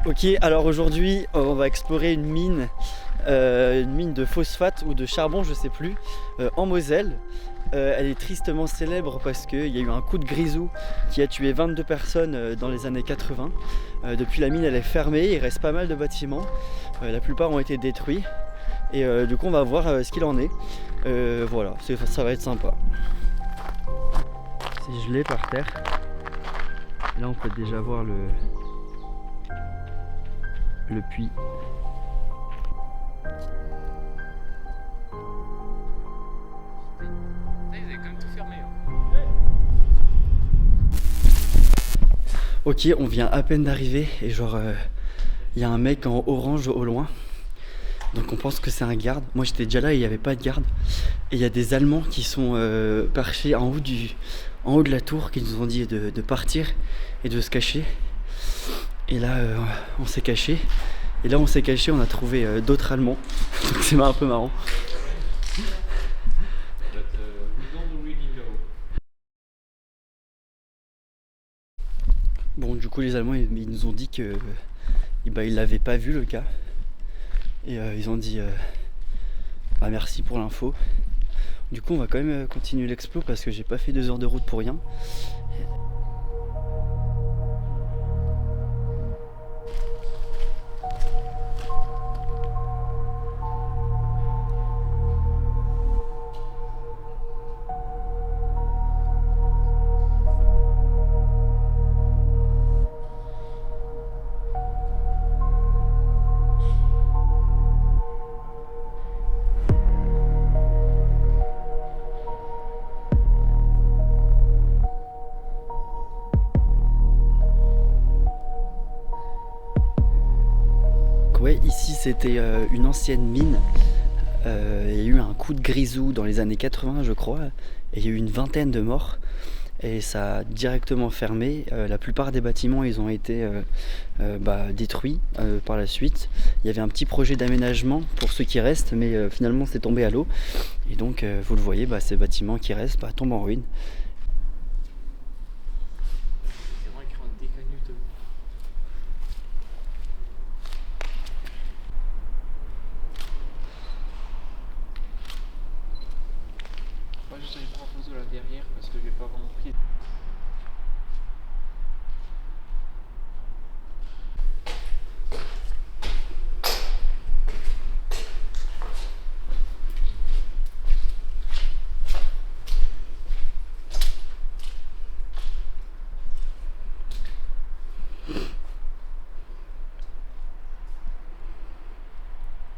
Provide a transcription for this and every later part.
Ok, alors aujourd'hui on va explorer une mine de phosphate ou de charbon, je sais plus, en Moselle. Elle est tristement célèbre parce qu'il y a eu un coup de grisou qui a tué 22 personnes dans les années 80. Depuis la mine elle est fermée, il reste pas mal de bâtiments, la plupart ont été détruits et du coup on va voir ce qu'il en est. Voilà, ça va être sympa. C'est gelé par terre. Et là on peut déjà voir le puits. Ok, on vient à peine d'arriver et genre il y a un mec en orange au loin. Donc on pense que c'est un garde. Moi j'étais déjà là et il n'y avait pas de garde. Et il y a des Allemands qui sont perchés en haut de la tour qui nous ont dit de partir et de se cacher. Et là on s'est caché. Et là on s'est caché, on a trouvé d'autres Allemands. Donc c'est un peu marrant. Bon du coup les Allemands ils nous ont dit que ils l'avaient pas vu le gars. Et ils ont dit bah, merci pour l'info. Du coup on va quand même continuer l'explo parce que j'ai pas fait 2 heures de route pour rien. Ouais, ici c'était une ancienne mine. Il y a eu un coup de grisou dans les années 80 je crois. Et il y a eu une vingtaine de morts. Et ça a directement fermé. La plupart des bâtiments ils ont été détruits par la suite. Il y avait un petit projet d'aménagement pour ceux qui restent, mais finalement c'est tombé à l'eau. Et donc vous le voyez, ces bâtiments qui restent tombent en ruine. Moi je serais pas en photo là derrière parce que j'ai pas vraiment pris.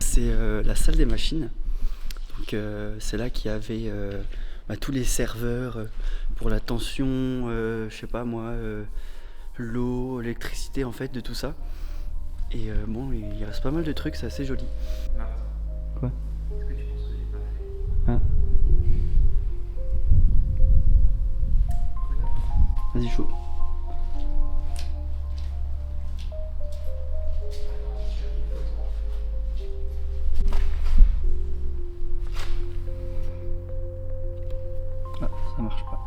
C'est la salle des machines. Donc c'est là qu'il y avait tous les serveurs pour la tension, je sais pas moi, l'eau, l'électricité en fait, de tout ça. Et bon, il reste pas mal de trucs, c'est assez joli. Quoi? Est-ce que tu penses que j'ai pas fait? Ah. Vas-y chaud. Ah, ça marche pas.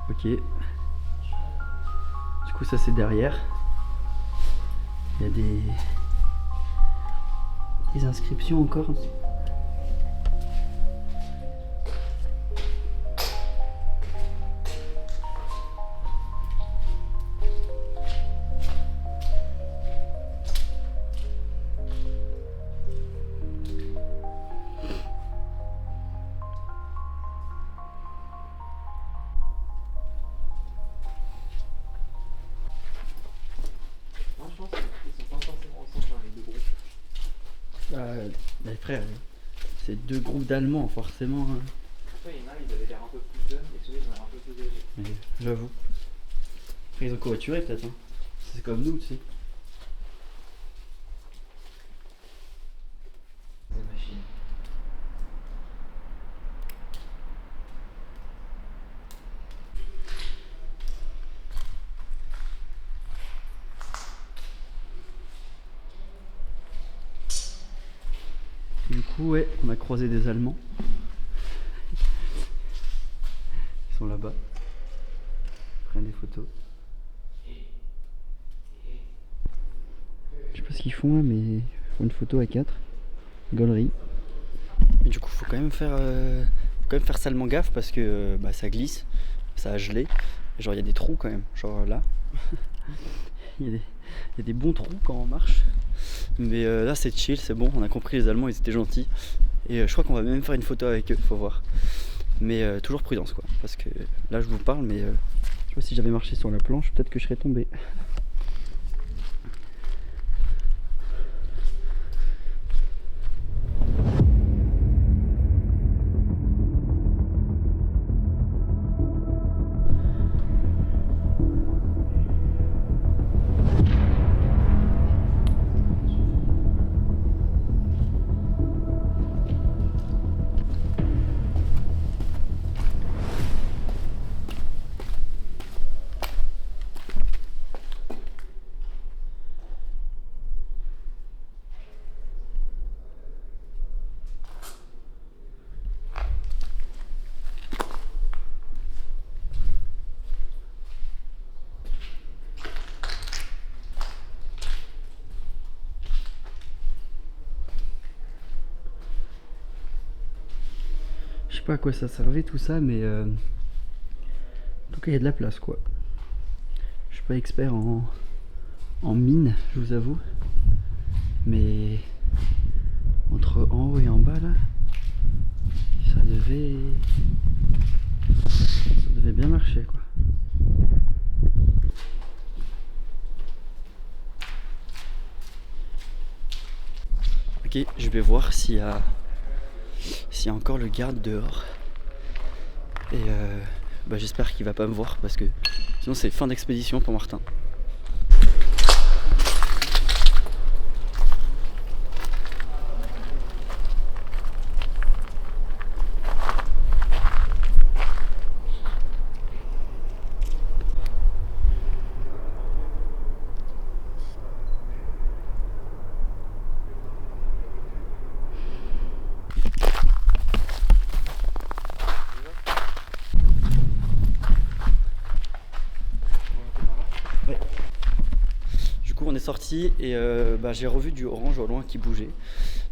Ok. Du coup ça c'est derrière. Il y a des inscriptions encore. Moi je pense qu'ils sont pas forcément ensemble dans les deux groupes. Les frères, c'est deux groupes d'Allemands, forcément. Hein. Après, il y en a, ils avaient l'air un peu plus jeunes et ceux-là, ils ont l'air un peu plus âgés. Mais j'avoue. Après, ils ont covoituré peut-être. Hein. C'est comme nous, tu sais. Des machines. Du coup, ouais, on a croisé des Allemands. Ils sont là-bas. Ils prennent des photos. Je sais pas ce qu'ils font là, mais ils font une photo à 4. Gaulerie. Mais du coup, faut quand même faire salement gaffe parce que ça glisse, ça a gelé. Genre, il y a des trous quand même. Genre là. Il y a des bons trous quand on marche. Mais là, c'est chill, c'est bon. On a compris, les Allemands, ils étaient gentils. Et je crois qu'on va même faire une photo avec eux, faut voir. Mais toujours prudence, quoi. Parce que là, je vous parle, mais je sais pas si j'avais marché sur la planche, peut-être que je serais tombé. Je sais pas à quoi ça servait tout ça, mais en tout cas il y a de la place quoi. Je suis pas expert en mine, je vous avoue, mais entre en haut et en bas là, ça devait bien marcher quoi. Ok, je vais voir s'il y a encore le garde dehors. Et j'espère qu'il va pas me voir parce que sinon c'est fin d'expédition pour Martin. On est sorti et j'ai revu du orange au loin qui bougeait.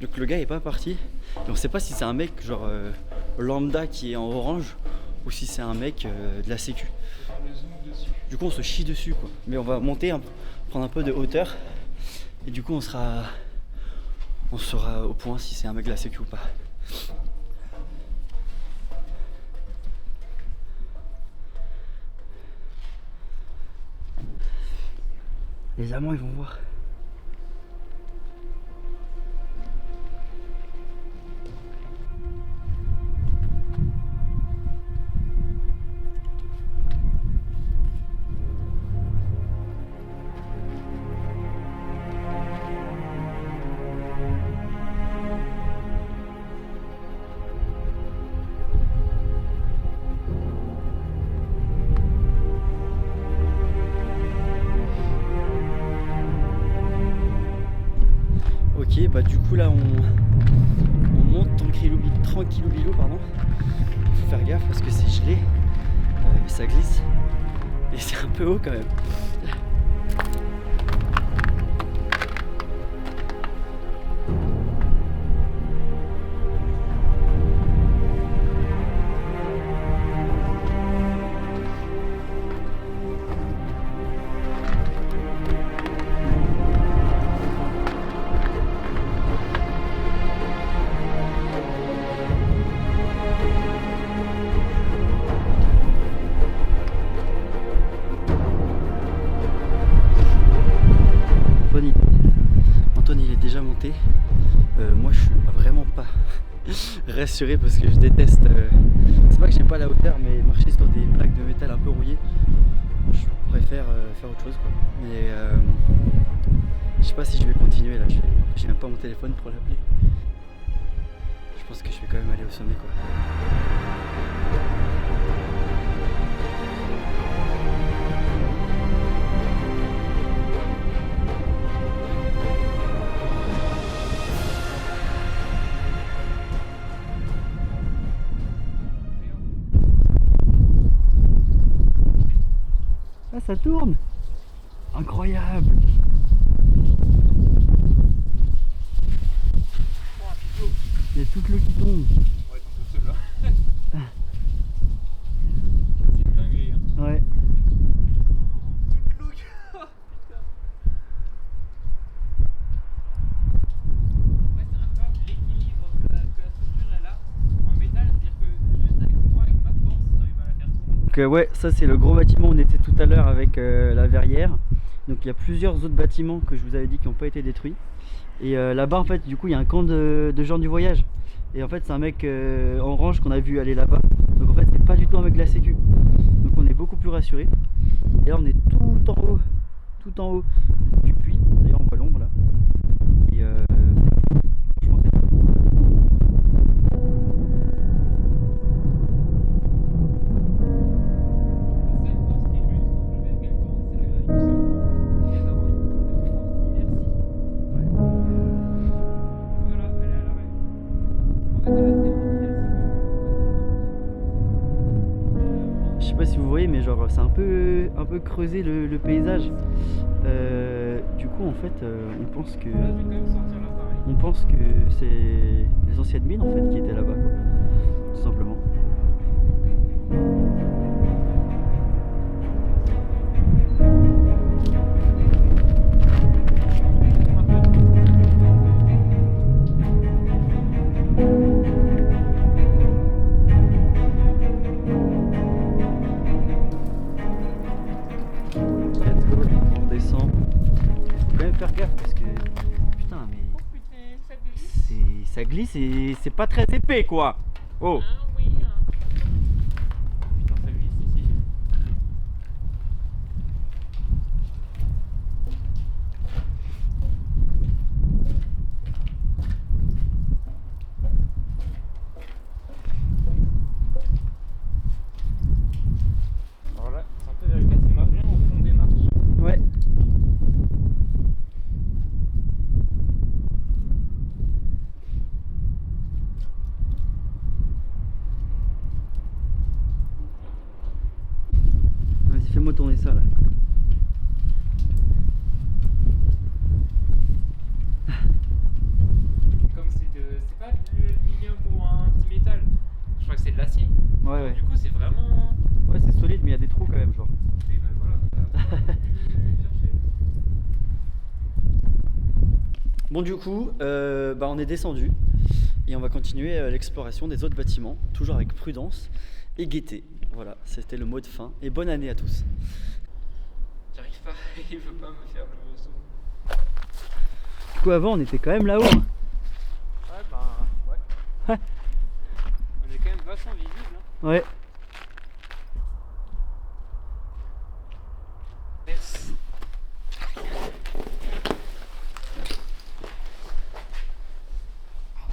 Donc le gars est pas parti. Et on sait pas si c'est un mec genre lambda qui est en orange ou si c'est un mec de la sécu. Du coup on se chie dessus quoi. Mais on va monter, prendre un peu de hauteur et du coup on sera au point si c'est un mec de la sécu ou pas. Les Allemands ils vont voir. Ok, du coup là on monte tranquillou bilou pardon. Il faut faire gaffe parce que c'est gelé, ça glisse et c'est un peu haut quand même. pas rassuré parce que je déteste. C'est pas que j'aime pas la hauteur, mais marcher sur des plaques de métal un peu rouillées, je préfère faire autre chose quoi. Mais je sais pas si je vais continuer là. J'ai même pas mon téléphone pour l'appeler. Je pense que je vais quand même aller au sommet quoi. Ah, ça tourne! Incroyable! Il y a toute l'eau qui tombe. Ouais, tout seul là. C'est une dinguerie. Hein. Ouais. Toute l'eau qui. Oh, putain. Ouais, c'est incroyable l'équilibre que la structure elle a en métal. C'est-à-dire que juste avec moi, avec ma force, j'arrive à la faire tourner. Donc ouais, ça c'est le gros bâtiment où on était tout à l'heure avec la verrière. Donc il y a plusieurs autres bâtiments que je vous avais dit qui n'ont pas été détruits. Et là-bas en fait du coup il y a un camp de gens du voyage. Et en fait c'est un mec orange qu'on a vu aller là-bas. Donc en fait c'est pas du tout un mec de la sécu. Donc on est beaucoup plus rassuré. Et là on est tout en haut du puits. D'ailleurs on voit l'ombre là. Et franchement c'est cool. Je sais pas si vous voyez, mais genre c'est un peu creusé le paysage. Du coup en fait on pense que c'est les anciennes mines en fait qui étaient là-bas quoi, tout simplement. On descend. Faut quand même faire gaffe parce que putain mais Oh putain, ça glisse. ça glisse et c'est pas très épais quoi. Oh. Ah oui. Putain, ça glisse ici. Alors là, c'est un peu délicat, c'est marche bien au fond des marches. Ouais. Vas-y, fais-moi tourner ça là. Comme c'est pas de l'aluminium ou un petit métal, je crois que c'est de l'acier. Ouais ouais. Du coup, c'est vraiment. Ouais c'est solide mais il y a des trous quand même genre. Oui, bah voilà, t'as pas pu chercher. Bon du coup on est descendu et on va continuer l'exploration des autres bâtiments, toujours avec prudence et gaieté. Voilà, c'était le mot de fin et bonne année à tous. J'arrive pas, il veut pas me faire le zoom. Du coup avant on était quand même là-haut. Hein. Ouais, bah ouais. On est quand même vachement visible. Hein. Ouais. Merci. Ah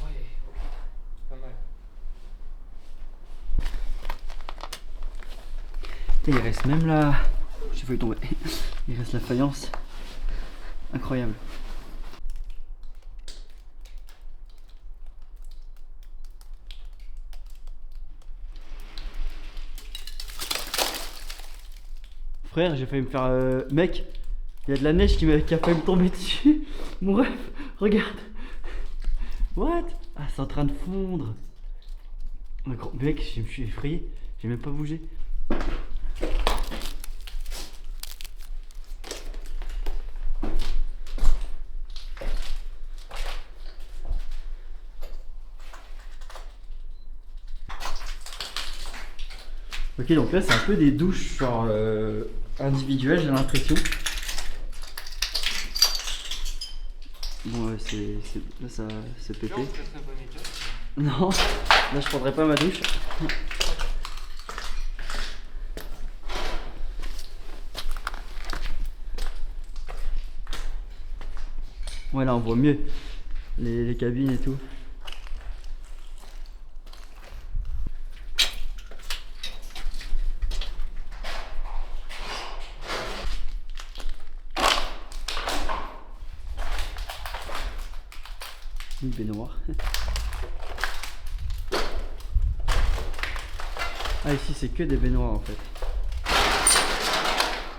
ouais, pas mal. Et il reste même là. J'ai failli tomber. Il reste la faïence. Incroyable. Frère, j'ai failli me faire. Mec, il y a de la neige qui a failli me tomber dessus. Mon ref, regarde. What? Ah, c'est en train de fondre. Mec, je me suis effrayé. J'ai même pas bougé. Ok, donc là c'est un peu des douches genre individuelles, j'ai l'impression. Bon, là, ça c'est pété. Là, on serait très bon état. Non, là je prendrai pas ma douche. Ouais, là on voit mieux les cabines et tout. Une baignoire. Ah, ici c'est que des baignoires en fait.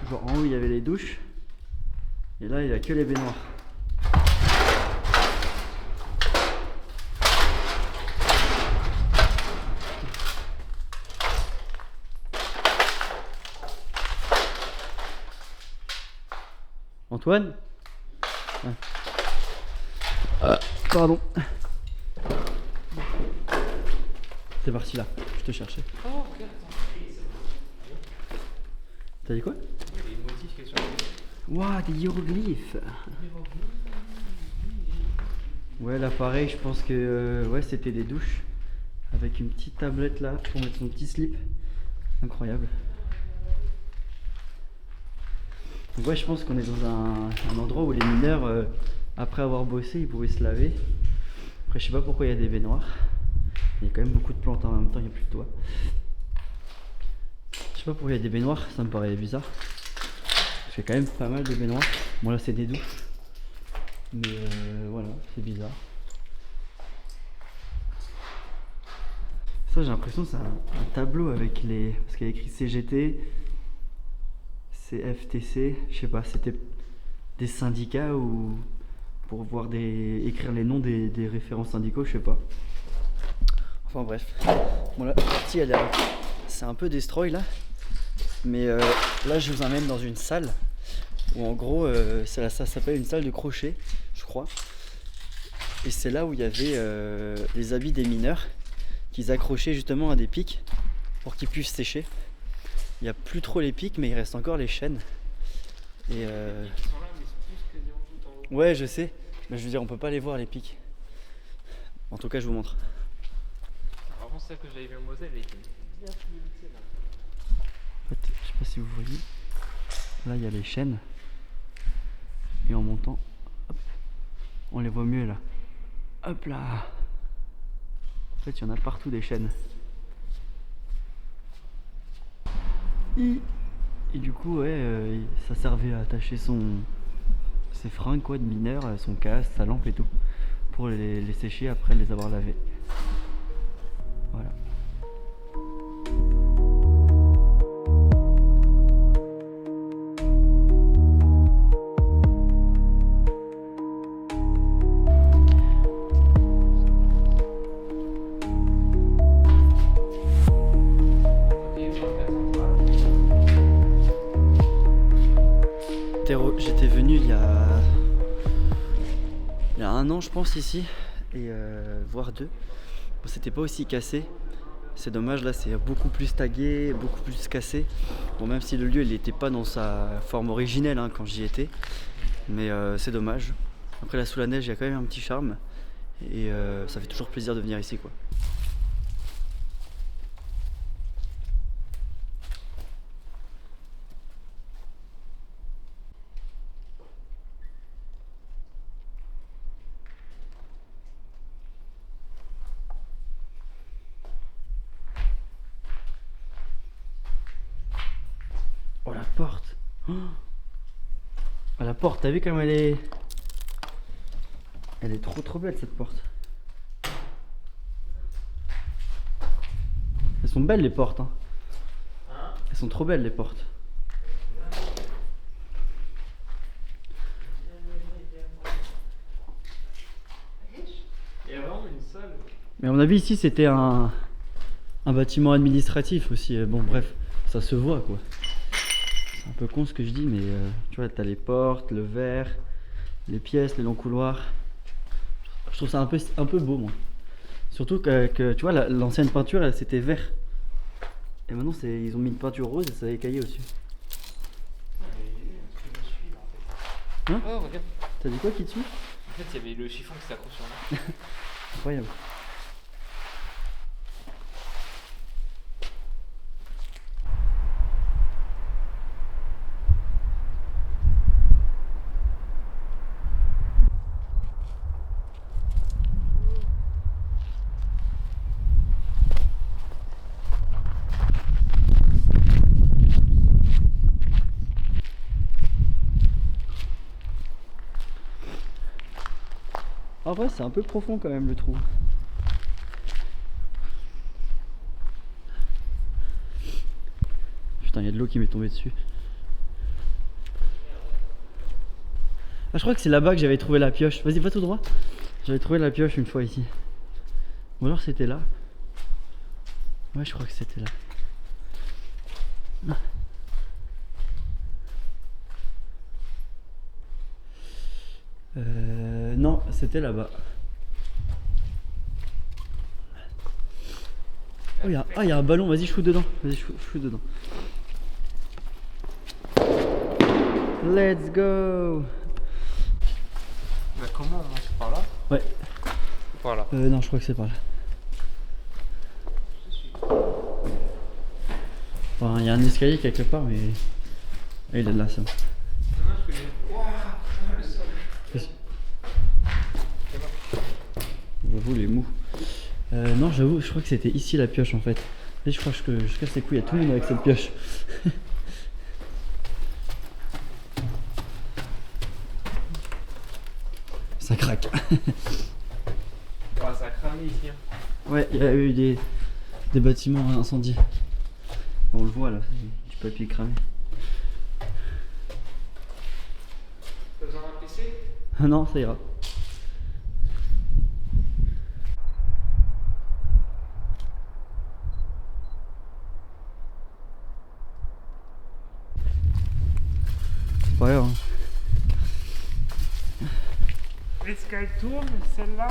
Genre en haut il y avait les douches. Et là il y a que les baignoires. Antoine? Pardon. T'es parti là, je te cherchais. Oh, regarde, attends. T'as dit quoi? Il y a des motifs qui sont sur le Waouh, des hiéroglyphes. Ouais, là pareil, je pense que ouais, c'était des douches. Avec une petite tablette là pour mettre son petit slip. Incroyable. Donc ouais, je pense qu'on est dans un endroit où les mineurs, après avoir bossé, ils pouvaient se laver. Après, je sais pas pourquoi il y a des baignoires. Il y a quand même beaucoup de plantes en même temps, il n'y a plus de toit. Je sais pas pourquoi il y a des baignoires, ça me paraît bizarre. Parce qu'il y a quand même pas mal de baignoires. Bon là c'est des douches. Mais voilà, c'est bizarre. Ça j'ai l'impression que c'est un tableau avec les... Parce qu'il y a écrit CGT, CFTC, je sais pas, c'était des syndicats ou pour voir écrire les noms des référents syndicaux, je sais pas. Enfin bref. Bon là, la partie c'est un peu destroy là. Mais là je vous emmène dans une salle où en gros ça s'appelle une salle de crochet, je crois. Et c'est là où il y avait les habits des mineurs qu'ils accrochaient justement à des pics pour qu'ils puissent sécher. Il n'y a plus trop les pics mais il reste encore les chaînes. Et Ils sont là, mais ils sont tous quasiment tout en haut. ouais je sais, mais je veux dire on peut pas les voir les pics. En tout cas je vous montre. Par contre, celle que j'avais vue en Moselle, elle était bien plus haute là. En fait, je sais pas si vous voyez, là il y a les chaînes et en montant, hop, on les voit mieux là. Hop là. En fait il y en a partout des chaînes. Et du coup ouais, ça servait à attacher ses fringues quoi de mineur, son casque, sa lampe et tout, pour les sécher après les avoir lavés. Voilà. J'étais venu il y a 1 an je pense ici, et voire 2. Bon, c'était pas aussi cassé. C'est dommage, là c'est beaucoup plus tagué, beaucoup plus cassé. Bon, même si le lieu il n'était pas dans sa forme originelle hein, quand j'y étais. Mais c'est dommage. Après là sous la neige il y a quand même un petit charme. Et ça fait toujours plaisir de venir ici quoi. Oh la porte. Oh, la porte, t'as vu comme elle est... Elle est trop belle cette porte. Elles sont belles les portes hein. Elles sont trop belles les portes. Il y a vraiment une salle. Mais à mon avis ici c'était un bâtiment administratif aussi. Bon bref, ça se voit quoi. C'est un peu con ce que je dis mais tu vois t'as les portes, le verre, les pièces, les longs couloirs. Je trouve ça un peu beau moi. Surtout que tu vois l'ancienne peinture elle c'était vert. Et maintenant ils ont mis une peinture rose et ça a écaillé au-dessus. Hein? Oh, regarde. T'as dit quoi qui te suit? En fait, il y avait le chiffon qui s'accroche sur moi. Incroyable. En vrai, c'est un peu profond quand même le trou. Putain, il y a de l'eau qui m'est tombée dessus. Ah, je crois que c'est là-bas que j'avais trouvé la pioche. Vas-y, va tout droit. J'avais trouvé la pioche une fois ici. Ou alors c'était là. Ouais, je crois que c'était là. Non, c'était là-bas. Oh, il y a un ballon. Vas-y, je fous dedans. Vas-y, je fous dedans. Let's go. Bah, comment on monte par là? Ouais. Ou par là? Non, je crois que c'est par là. Enfin, il y a un escalier quelque part, mais. Ah, il est là, ça. Dommage que j'ai. Waouh, le sol. J'avoue, les mous. Non, j'avoue, je crois que c'était ici la pioche en fait. Et je crois que je casse les couilles à tout le monde avec cette pioche. Ça craque. Ah, ça a cramé ici. Hein. Ouais, il y a eu des bâtiments incendiés. On le voit là, du papier cramé. T'as besoin d'un PC? Non, ça ira. C'est pas grave. Est-ce qu'elle tourne, celle-là?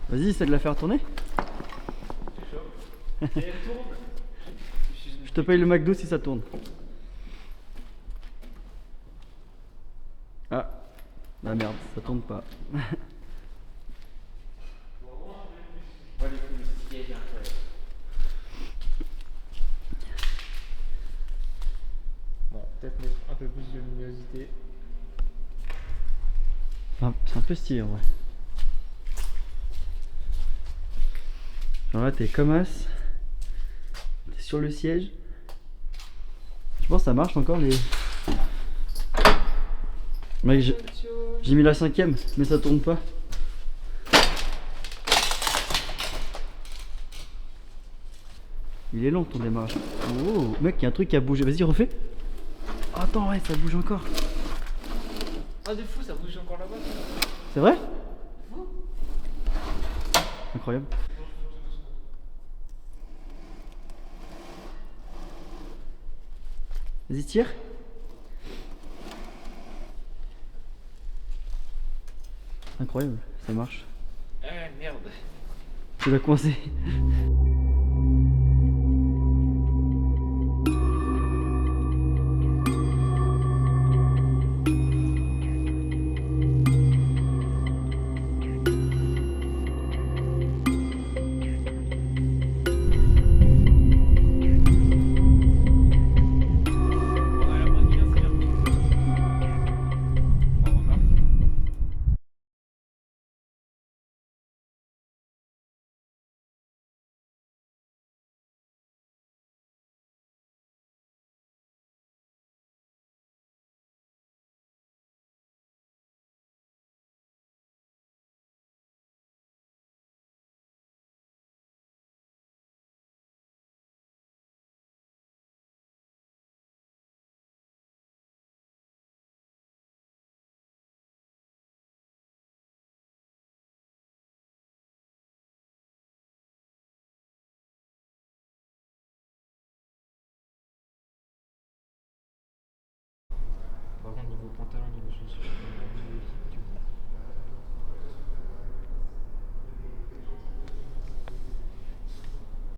Vas-y, essaie de la faire tourner. Et elle tourne? Je te paye le McDo si ça tourne. Ah, la merde, ça tourne pas. Bon, peut-être mettre un peu plus de luminosité. C'est un peu stylé en vrai. Genre là, t'es comme as. T'es sur le siège. Je pense que ça marche encore les. Mec, j'ai mis la 5ème, mais ça tourne pas. Il est long ton démarrage. Oh, mec, il y a un truc qui a bougé. Vas-y, refais. Attends, ouais, ça bouge encore. Ah, de fou, ça bouge encore là-bas. C'est vrai? Incroyable. Vas-y, tire. Incroyable, ça marche. Ah, merde. Tu l'as coincé. Par contre, niveau pantalon, niveau chaussures, je peux pas